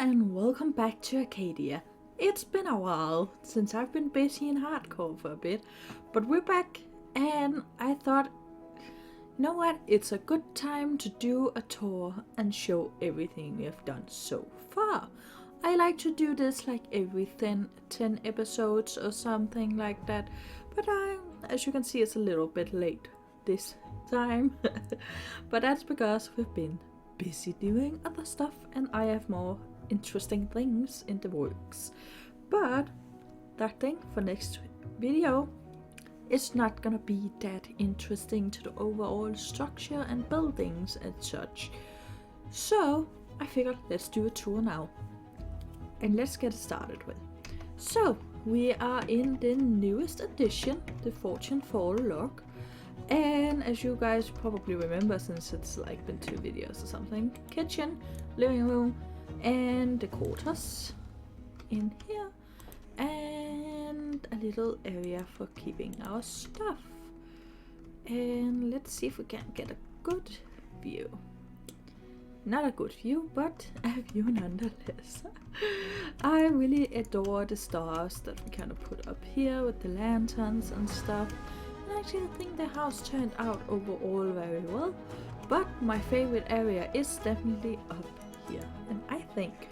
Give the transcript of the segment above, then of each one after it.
and welcome back to Arcadia. It's been a while since I've been busy in hardcore for a bit, but we're back and I thought, you know what, it's a good time to do a tour and show everything we have done so far. I like to do this like every 10 episodes or something like that, but as you can see, it's a little bit late this time. But that's because we've been busy doing other stuff and I have more interesting things in the works. But that thing for next video is not gonna be that interesting to the overall structure and buildings and such. So I figured let's do a tour now. And let's get started with. So we are in the newest edition, the Fortune Fall log. And as you guys probably remember, since it's like been 2 videos or something, kitchen, living room, and the quarters in here, and a little area for keeping our stuff. And let's see if we can get a good view. Not a good view, but a view nonetheless. I really adore the stars that we kind of put up here with the lanterns and stuff. I actually think the house turned out overall very well, but my favorite area is definitely up here, and I think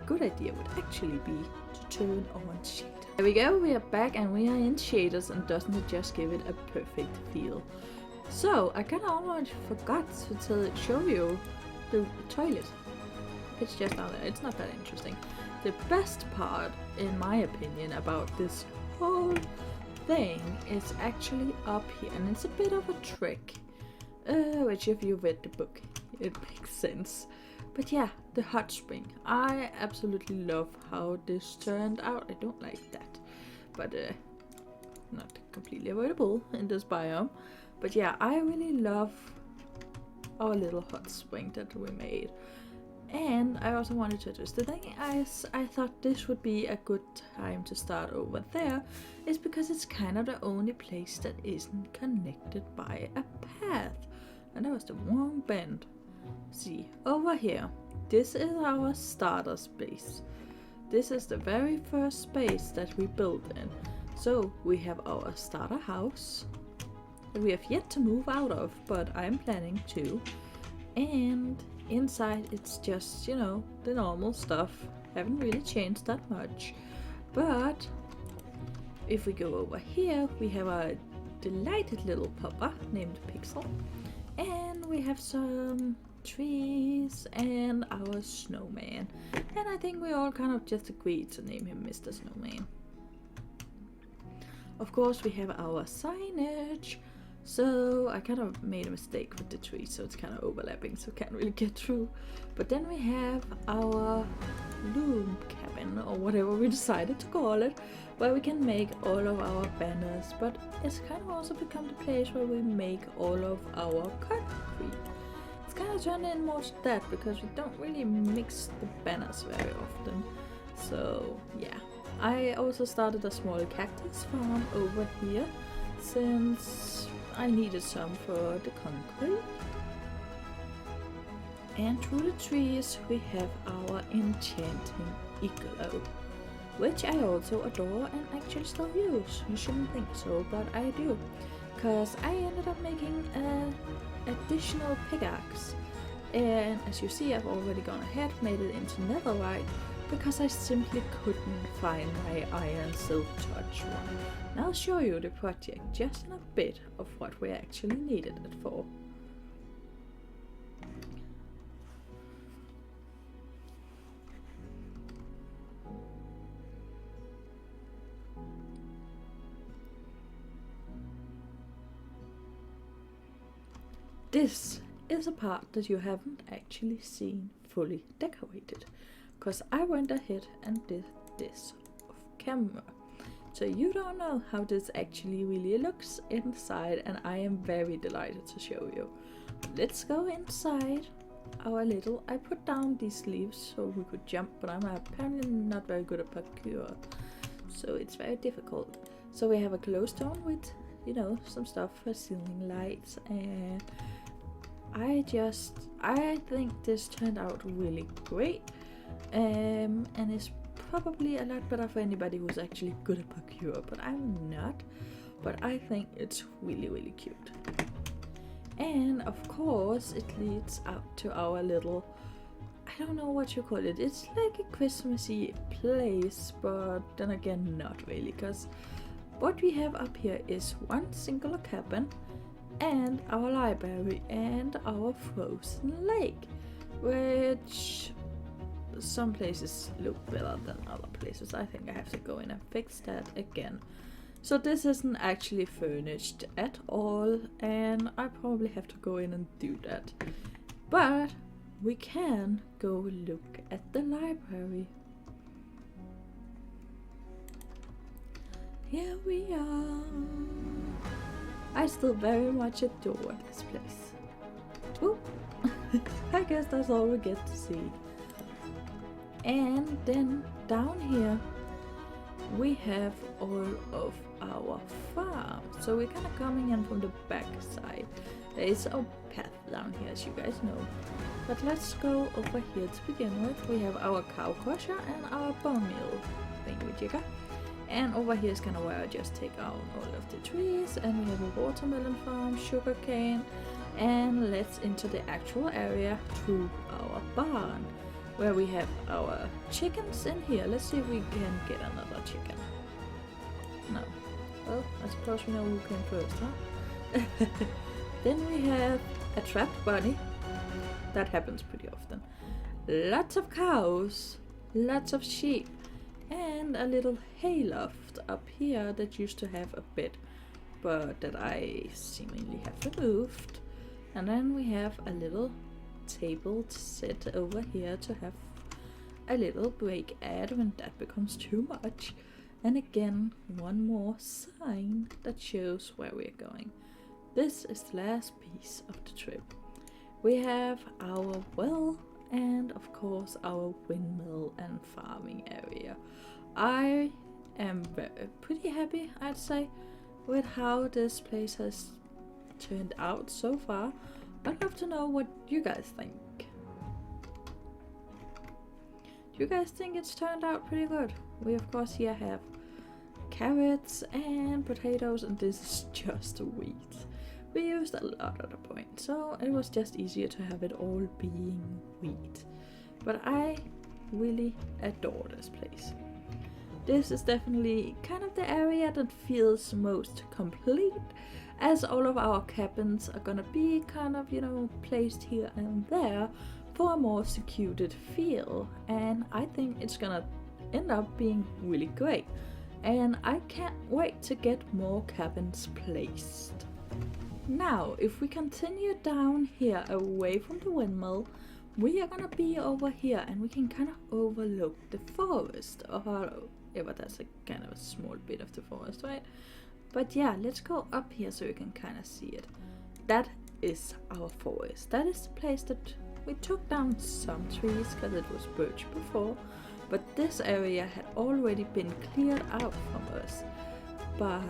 a good idea would actually be to turn on shaders. There we go, we are back and we are in shaders, and doesn't it just give it a perfect feel? So I kind of almost forgot to show you the toilet. It's just down there, it's not that interesting. The best part, in my opinion, about this whole thing is actually up here, and it's a bit of a trick, which if you read the book it makes sense. But yeah, the hot spring, I absolutely love how this turned out. I don't like that, but not completely avoidable in this biome. But yeah, I really love our little hot spring that we made. And I also wanted to address the thing as I thought this would be a good time to start over there, is because it's kind of the only place that isn't connected by a path. And that was the wrong bend. See, over here, this is our starter space. This is the very first space that we built in. So we have our starter house that we have yet to move out of, but I'm planning to. And inside it's just, you know, the normal stuff. Haven't really changed that much. But if we go over here, we have a delighted little pupper named Pixel. And we have some trees and our snowman. And I think we all kind of just agreed to name him Mr. Snowman. Of course we have our signage. So I kind of made a mistake with the tree, so it's kind of overlapping, so can't really get through. But then we have our loom cabin, or whatever we decided to call it, where we can make all of our banners. But it's kind of also become the place where we make all of our concrete. It's kind of turned in most of that because we don't really mix the banners very often. So yeah, I also started a small cactus farm over here, since I needed some for the concrete. And through the trees we have our enchanting igloo, which I also adore and actually still use. You shouldn't think so, but I do, because I ended up making an additional pickaxe. And as you see, I've already gone ahead, made it into netherite, because I simply couldn't find my iron silk touch one. And I'll show you the project just in a bit of what we actually needed it for. This is a part that you haven't actually seen fully decorated, because I went ahead and did this off camera. So you don't know how this actually really looks inside, and I am very delighted to show you. Let's go inside our little... I put down these leaves so we could jump, but I'm apparently not very good at parkour, so it's very difficult. So we have a glowstone with, you know, some stuff for ceiling lights, and I think this turned out really great. and it's probably a lot better for anybody who's actually good at parkour, but I'm not. But I think it's really, really cute. And of course it leads out to our little, I don't know what you call it, it's like a Christmassy place, but then again not really, because what we have up here is one singular cabin and our library and our frozen lake, which some places look better than other places. I think I have to go in and fix that again. So this isn't actually furnished at all, and I probably have to go in and do that. But we can go look at the library. Here we are. I still very much adore this place. Ooh. I guess that's all we get to see. And then down here we have all of our farm. So we're kind of coming in from the back side. There is a path down here, as you guys know. But let's go over here to begin with. We have our cow crusher and our bone meal thingamajigger. And over here is kind of where I just take out all of the trees. And we have a watermelon farm, sugar cane. And let's enter the actual area through our barn, where we have our chickens in here. Let's see if we can get another chicken. No. Well, I suppose we know who came first, huh? Then we have a trapped bunny. That happens pretty often. Lots of cows, lots of sheep, and a little hayloft up here that used to have a bed, but that I seemingly have removed. And then we have a little table set over here to have a little break ad when that becomes too much. And again, one more sign that shows where we're going. This is the last piece of the trip. We have our well and of course our windmill and farming area. I am pretty happy, I'd say, with how this place has turned out so far. I'd love to know what you guys think. Do you guys think it's turned out pretty good? We of course here have carrots and potatoes, and this is just wheat. We used a lot at the point, so it was just easier to have it all being wheat. But I really adore this place. This is definitely kind of the area that feels most complete, as all of our cabins are gonna be kind of, you know, placed here and there for a more secluded feel, and I think it's gonna end up being really great. And I can't wait to get more cabins placed. Now, if we continue down here away from the windmill, we are gonna be over here and we can kind of overlook the forest. Yeah, but that's a kind of a small bit of the forest, right? But yeah, let's go up here so you can kind of see it. That is our forest. That is the place that we took down some trees because it was birch before. But this area had already been cleared out from us by,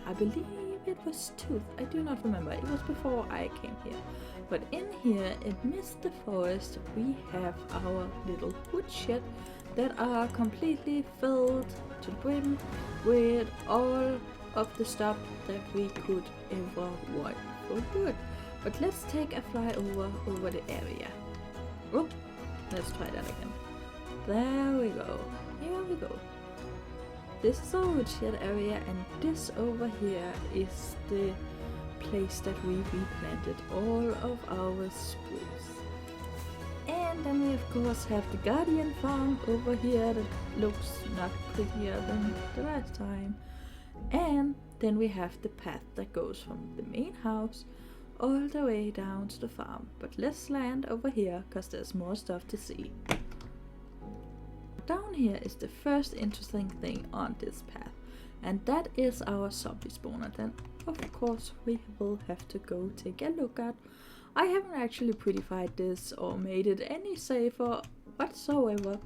I believe it was Tooth. I do not remember. It was before I came here. But in here, amidst the forest, we have our little woodshed that are completely filled to the brim with all of the stuff that we could ever want for wood. But let's take a fly over the area. Oh, let's try that again. There we go. Here we go. This is our woodshed area, and this over here is the place that we replanted all of our spruce. And then we of course have the Guardian farm over here that looks not prettier than the last time. And then we have the path that goes from the main house all the way down to the farm. But let's land over here because there's more stuff to see. Down here is the first interesting thing on this path, and that is our zombie spawner. Then of course we will have to go take a look at. I haven't actually prettified this or made it any safer whatsoever,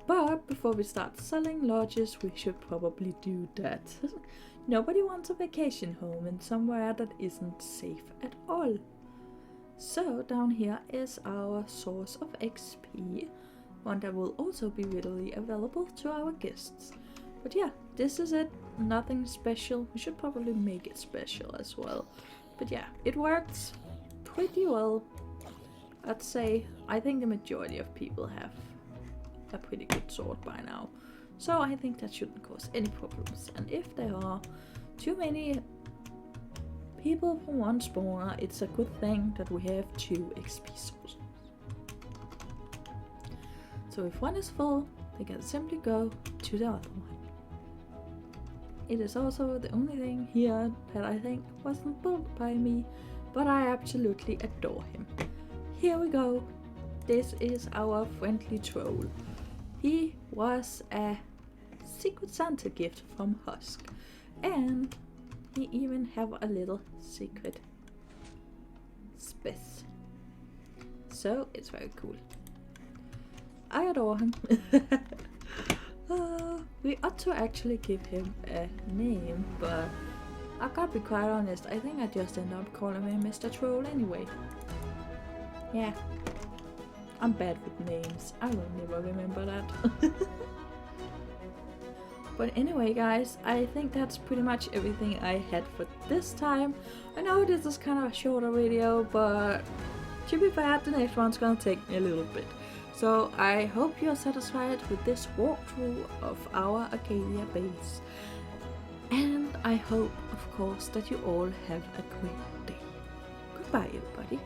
but before we start selling lodges we should probably do that. Nobody wants a vacation home in somewhere that isn't safe at all. So down here is our source of XP. one that will also be readily available to our guests. But yeah, this is it. Nothing special. We should probably make it special as well. But yeah, it works pretty well. I'd say I think the majority of people have a pretty good sword by now. So I think that shouldn't cause any problems. And if there are too many people from one spawner, it's a good thing that we have 2 XP sources. So if one is full, they can simply go to the other one. It is also the only thing here that I think wasn't built by me, but I absolutely adore him. Here we go. This is our friendly troll. He was a Secret Santa gift from Husk, and he even have a little secret space. So it's very cool. I adore him. We ought to actually give him a name, but I gotta be quite honest, I think I just end up calling him Mr. Troll anyway. Yeah, I'm bad with names. I will never remember that. But anyway guys, I think that's pretty much everything I had for this time. I know this is kind of a shorter video, but to be fair, the next one's gonna take me a little bit. So I hope you're satisfied with this walkthrough of our Arcadia base. And I hope, of course, that you all have a great day. Goodbye everybody.